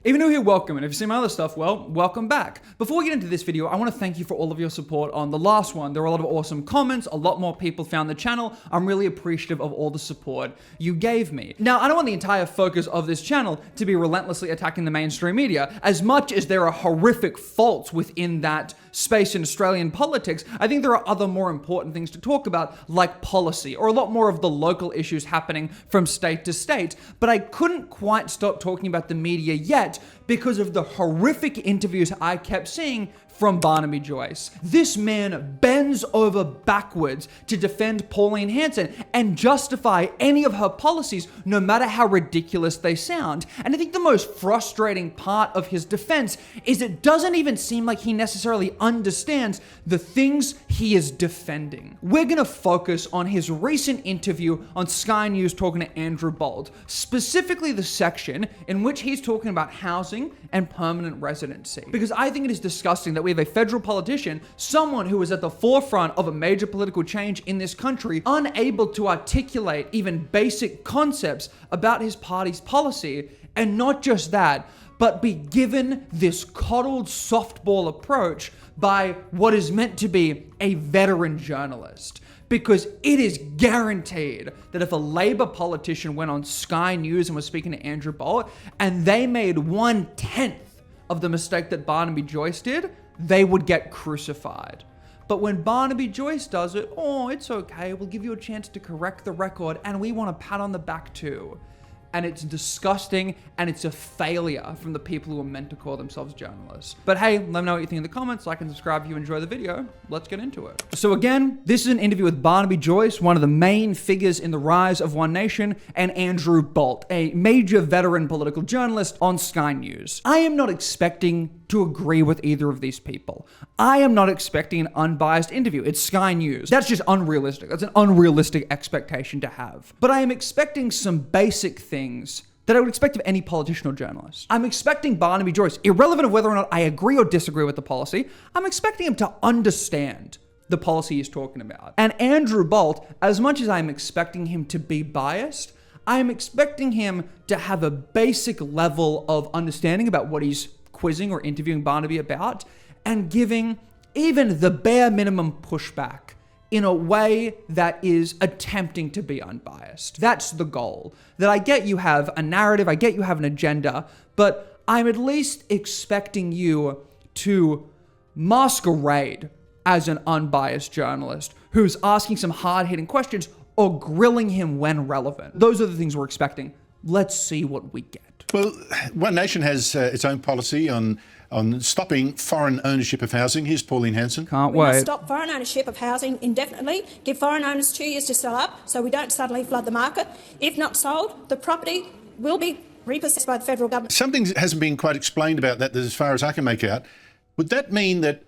If you're new here, welcome, and if you've seen my other stuff, well, welcome back. Before we get into this video, I want to thank you for all of your support on the last one. There were a lot of awesome comments, a lot more people found the channel. I'm really appreciative of all the support you gave me. Now, I don't want the entire focus of this channel to be relentlessly attacking the mainstream media. As much as there are horrific faults within that space in Australian politics, I think there are other more important things to talk about, like policy, or a lot more of the local issues happening from state to state. But I couldn't quite stop talking about the media yet because of the horrific interviews I kept seeing from Barnaby Joyce. This man bends over backwards to defend Pauline Hanson and justify any of her policies, no matter how ridiculous they sound. And I think the most frustrating part of his defense is it doesn't even seem like he necessarily understands the things he is defending. We're gonna focus on his recent interview on Sky News talking to Andrew Bolt, specifically the section in which he's talking about housing and permanent residency. Because I think it is disgusting that we have a federal politician, someone who is at the forefront of a major political change in this country, unable to articulate even basic concepts about his party's policy. And not just that, but be given this coddled softball approach by what is meant to be a veteran journalist. Because it is guaranteed that if a Labour politician went on Sky News and was speaking to Andrew Bolt, and they made 1/10 of the mistake that Barnaby Joyce did, they would get crucified. But when Barnaby Joyce does it, oh, it's okay, we'll give you a chance to correct the record, and we want a pat on the back too. And it's disgusting, and it's a failure from the people who are meant to call themselves journalists. But hey, let me know what you think in the comments, like and subscribe if you enjoy the video. Let's get into it. So again, this is an interview with Barnaby Joyce, one of the main figures in the rise of One Nation, and Andrew Bolt, a major veteran political journalist on Sky News. I am not expecting to agree with either of these people. I am not expecting an unbiased interview. It's Sky News. That's just unrealistic. That's an unrealistic expectation to have. But I am expecting some basic things that I would expect of any politician or journalist. I'm expecting Barnaby Joyce, irrelevant of whether or not I agree or disagree with the policy, I'm expecting him to understand the policy he's talking about. And Andrew Bolt, as much as I'm expecting him to be biased, I'm expecting him to have a basic level of understanding about what he's quizzing or interviewing Barnaby about, and giving even the bare minimum pushback in a way that is attempting to be unbiased. That's the goal. That I get you have a narrative, I get you have an agenda, but I'm at least expecting you to masquerade as an unbiased journalist who's asking some hard-hitting questions or grilling him when relevant. Those are the things we're expecting. Let's see what we get. Well, One Nation has its own policy on stopping foreign ownership of housing. Here's Pauline Hanson. Can't We wait. must stop foreign ownership of housing indefinitely, give foreign owners 2 years to sell up so we don't suddenly flood the market. If not sold, the property will be repossessed by the federal government. Something hasn't been quite explained about that as far as I can make out. Would that mean that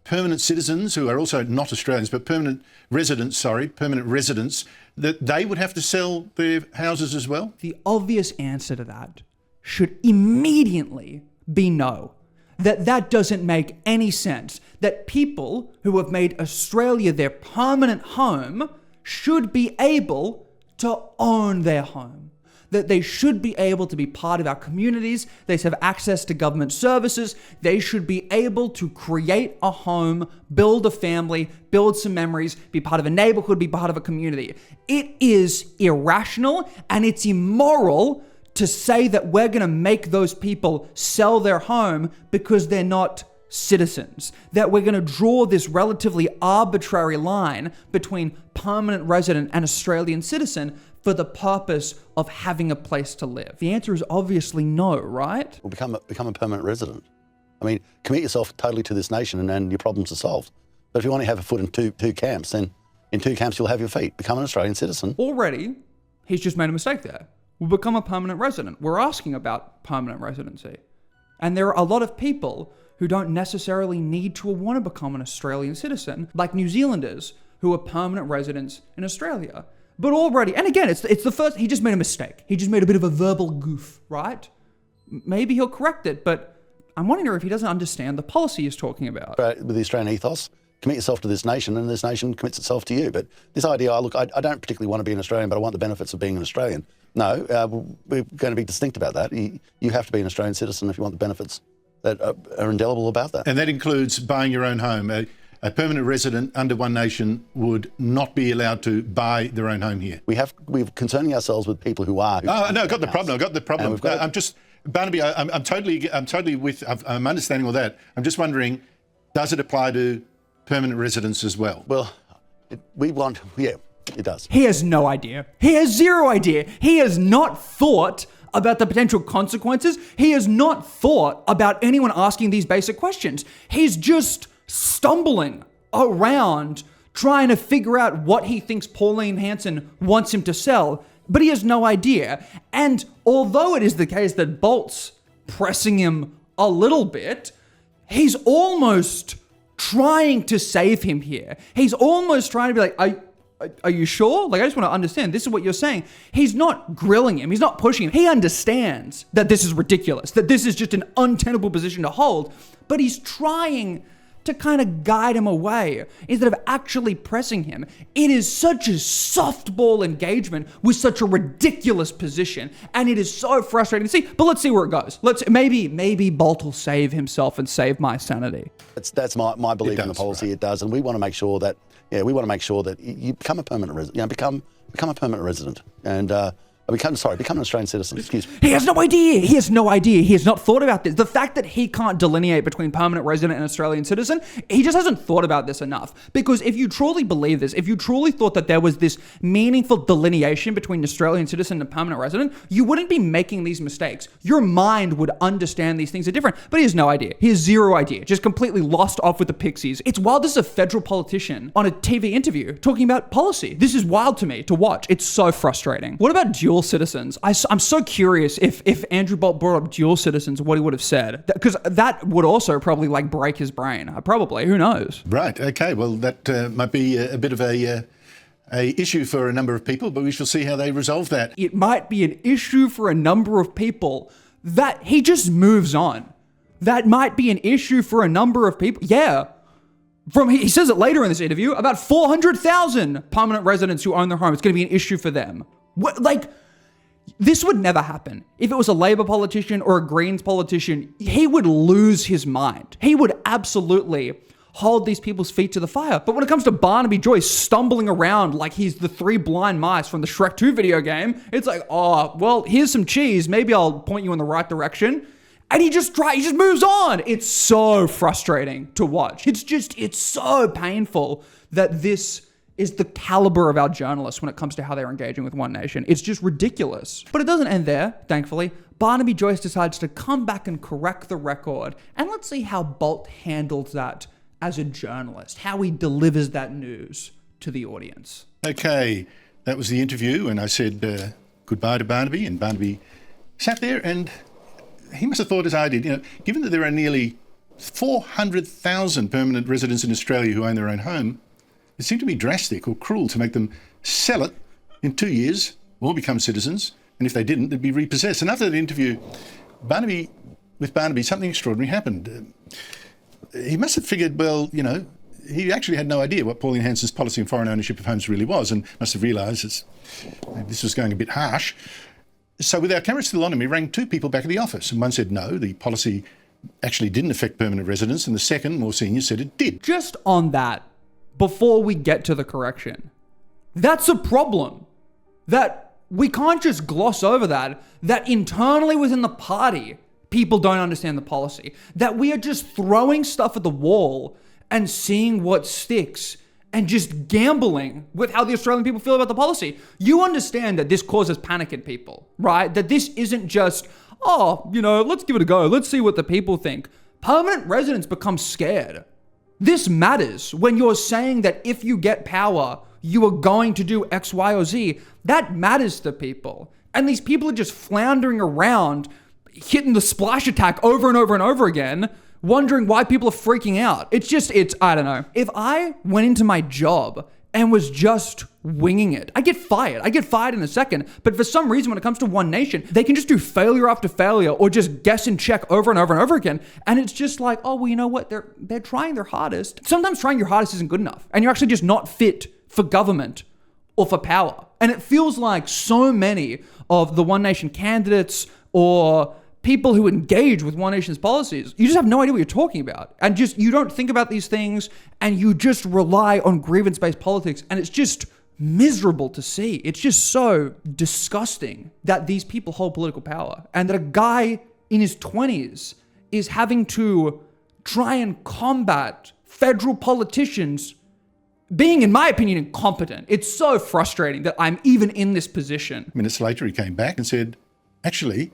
permanent citizens, who are also not Australians, but permanent residents, that they would have to sell their houses as well? The obvious answer to that should immediately be no. That doesn't make any sense. That people who have made Australia their permanent home should be able to own their home. That they should be able to be part of our communities. They should have access to government services. They should be able to create a home, build a family, build some memories, be part of a neighborhood, be part of a community. It is irrational and it's immoral to say that we're going to make those people sell their home because they're not citizens. That we're going to draw this relatively arbitrary line between permanent resident and Australian citizen for the purpose of having a place to live. The answer is obviously no, right? Well, become a permanent resident. I mean, commit yourself totally to this nation and your problems are solved. But if you want to have a foot in two camps, then in 2 camps you'll have your feet. Become an Australian citizen. Already, he's just made a mistake there. We'll become a permanent resident. We're asking about permanent residency. And there are a lot of people who don't necessarily need to or want to become an Australian citizen, like New Zealanders who are permanent residents in Australia. But already, and again, it's the first, he just made a mistake. He just made a bit of a verbal goof, right? Maybe he'll correct it, but I'm wondering if he doesn't understand the policy he's talking about. With the Australian ethos, commit yourself to this nation and this nation commits itself to you. But this idea, look, I don't particularly want to be an Australian, but I want the benefits of being an Australian. No, we're going to be distinct about that. You have to be an Australian citizen if you want the benefits that are indelible about that. And that includes buying your own home. A permanent resident under One Nation would not be allowed to buy their own home here. We're concerning ourselves with people who are. No, I've got the problem. I'm just, Barnaby, I'm totally with, I'm understanding all that. I'm just wondering, does it apply to permanent residents as well? Well, it does. He has no idea. He has zero idea. He has not thought about the potential consequences. He has not thought about anyone asking these basic questions. He's just stumbling around trying to figure out what he thinks Pauline Hanson wants him to sell, but he has no idea. And although it is the case that Bolt's pressing him a little bit, he's almost trying to save him here. He's almost trying to be like, are you sure? Like, I just want to understand. This is what you're saying. He's not grilling him. He's not pushing him. He understands that this is ridiculous, that this is just an untenable position to hold, but he's trying to kind of guide him away instead of actually pressing him. It is such a softball engagement with such a ridiculous position, and it is so frustrating to see. But let's see where it goes. Maybe Bolt will save himself and save my sanity. That's my belief in the policy. Right. It does, and we want to make sure that you become a permanent resident. Become a permanent resident, and become an Australian citizen. Excuse me. He has no idea. He has no idea. He has not thought about this. The fact that he can't delineate between permanent resident and Australian citizen, he just hasn't thought about this enough. Because if you truly believe this, if you truly thought that there was this meaningful delineation between Australian citizen and permanent resident, you wouldn't be making these mistakes. Your mind would understand these things are different. But he has no idea. He has zero idea. Just completely lost off with the pixies. It's wild. This is a federal politician on a TV interview talking about policy. This is wild to me to watch. It's so frustrating. What about dual citizens? I'm so curious if Andrew Bolt brought up dual citizens, what he would have said, because that would also probably like break his brain. Probably, who knows? Right. Okay. Well, that might be a bit of a issue for a number of people, but we shall see how they resolve that. It might be an issue for a number of people that he just moves on. That might be an issue for a number of people. Yeah. He says it later in this interview, about 400,000 permanent residents who own their home. It's going to be an issue for them. This would never happen. If it was a Labor politician or a Greens politician, he would lose his mind. He would absolutely hold these people's feet to the fire. But when it comes to Barnaby Joyce stumbling around like he's the three blind mice from the Shrek 2 video game, it's like, oh, well, here's some cheese. Maybe I'll point you in the right direction. And he just moves on. It's so frustrating to watch. It's so painful that this is the caliber of our journalists when it comes to how they're engaging with One Nation. It's just ridiculous. But it doesn't end there, thankfully. Barnaby Joyce decides to come back and correct the record. And let's see how Bolt handles that as a journalist, how he delivers that news to the audience. Okay, that was the interview, and I said goodbye to Barnaby, and Barnaby sat there, and he must have thought as I did, given that there are nearly 400,000 permanent residents in Australia who own their own home, it seemed to be drastic or cruel to make them sell it in 2 years or become citizens, and if they didn't, they'd be repossessed. And after that interview, Barnaby, something extraordinary happened. He must have figured, he actually had no idea what Pauline Hanson's policy on foreign ownership of homes really was, and must have realised this was going a bit harsh. So with our cameras still on him, he rang two people back at the office, and one said no, the policy actually didn't affect permanent residents, and the second, more senior, said it did. Just on that, before we get to the correction, that's a problem. That we can't just gloss over that internally within the party, people don't understand the policy. That we are just throwing stuff at the wall and seeing what sticks and just gambling with how the Australian people feel about the policy. You understand that this causes panic in people, right? That this isn't just, let's give it a go. Let's see what the people think. Permanent residents become scared. This matters when you're saying that if you get power, you are going to do X, Y, or Z. That matters to people. And these people are just floundering around, hitting the splash attack over and over and over again, wondering why people are freaking out. I don't know. If I went into my job and was just winging it. I get fired in a second. But for some reason, when it comes to One Nation, they can just do failure after failure or just guess and check over and over and over again. And it's just like, oh, well, you know what? They're trying their hardest. Sometimes trying your hardest isn't good enough. And you're actually just not fit for government or for power. And it feels like so many of the One Nation candidates or people who engage with One Nation's policies, you just have no idea what you're talking about. And just, you don't think about these things and you just rely on grievance-based politics. And it's just miserable to see. It's just so disgusting that these people hold political power and that a guy in his 20s is having to try and combat federal politicians being, in my opinion, incompetent. It's so frustrating that I'm even in this position. Minutes later, he came back and said, actually,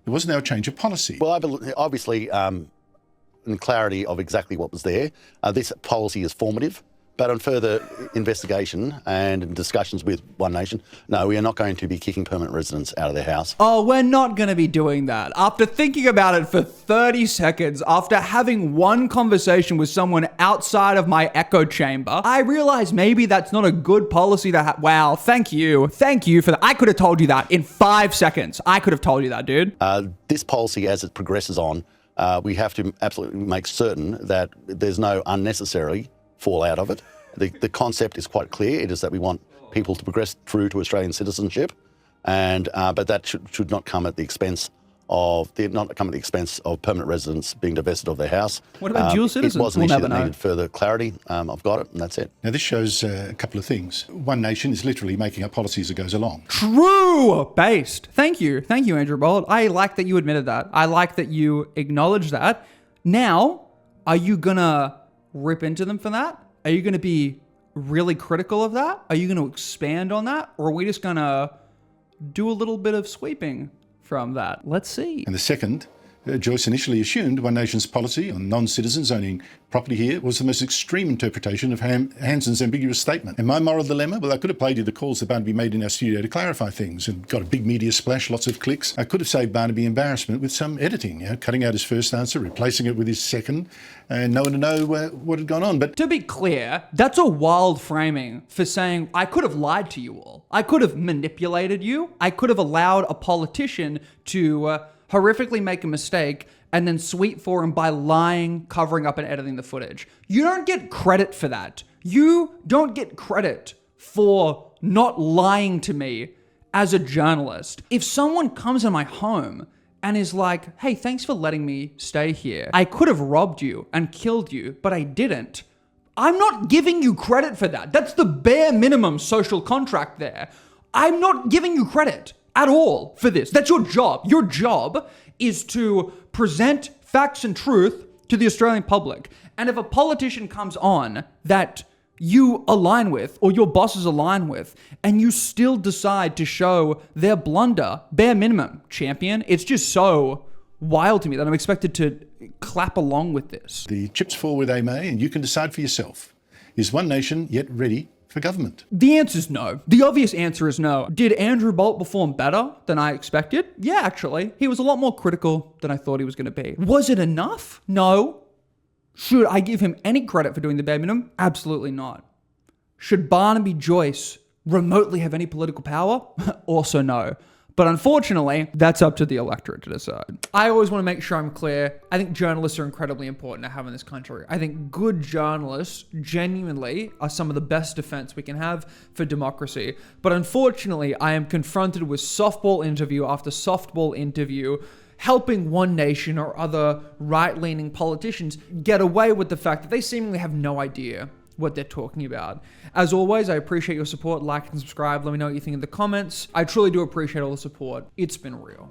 there was no change of policy. Well, obviously, in clarity of exactly what was there, this policy is formative. But on further investigation and discussions with One Nation, no, we are not going to be kicking permanent residents out of their house. Oh, we're not going to be doing that. After thinking about it for 30 seconds, after having one conversation with someone outside of my echo chamber, I realized maybe that's not a good policy to have. Wow, thank you. Thank you for that. I could have told you that in 5 seconds. I could have told you that, dude. This policy, as it progresses on, we have to absolutely make certain that there's no unnecessary fallout of it. The concept is quite clear. It is that we want people to progress through to Australian citizenship, and but that should not come at the expense of permanent residents being divested of their house. What about dual citizens? It was an issue that needed further clarity. I've got it, and that's it. Now, this shows a couple of things. One Nation is literally making up policy as it goes along. True based. Thank you, Andrew Bold. I like that you admitted that. I like that you acknowledged that. Now, are you gonna rip into them for that? Are you going to be really critical of that? Are you going to expand on that? Or are we just going to do a little bit of sweeping from that? Let's see. And the second, Joyce initially assumed One Nation's policy on non-citizens owning property here was the most extreme interpretation of Hanson's ambiguous statement. And my moral dilemma, well, I could have played you the calls that Barnaby made in our studio to clarify things and got a big media splash, lots of clicks. I could have saved Barnaby embarrassment with some editing, cutting out his first answer, replacing it with his second, and no one to know what had gone on. But to be clear, that's a wild framing for saying, I could have lied to you all. I could have manipulated you. I could have allowed a politician to horrifically make a mistake and then sweep for him by lying, covering up and editing the footage. You don't get credit for that. You don't get credit for not lying to me as a journalist. If someone comes in my home and is like, hey, thanks for letting me stay here. I could have robbed you and killed you, but I didn't. I'm not giving you credit for that. That's the bare minimum social contract there. I'm not giving you credit at all for this. That's your job. Your job is to present facts and truth to the Australian public. And if a politician comes on that you align with or your bosses align with, and you still decide to show their blunder, bare minimum, champion, it's just so wild to me that I'm expected to clap along with this. The chips fall where they may, and you can decide for yourself. Is One Nation yet ready for government? The answer is no. The obvious answer is no. Did Andrew Bolt perform better than I expected? Yeah, actually. He was a lot more critical than I thought he was going to be. Was it enough? No. Should I give him any credit for doing the bare minimum? Absolutely not. Should Barnaby Joyce remotely have any political power? Also no. But unfortunately, that's up to the electorate to decide. I always want to make sure I'm clear. I think journalists are incredibly important to have in this country. I think good journalists genuinely are some of the best defense we can have for democracy. But unfortunately, I am confronted with softball interview after softball interview, helping One Nation or other right-leaning politicians get away with the fact that they seemingly have no idea what they're talking about. As always, I appreciate your support. Like and subscribe. Let me know what you think in the comments. I truly do appreciate all the support. It's been real.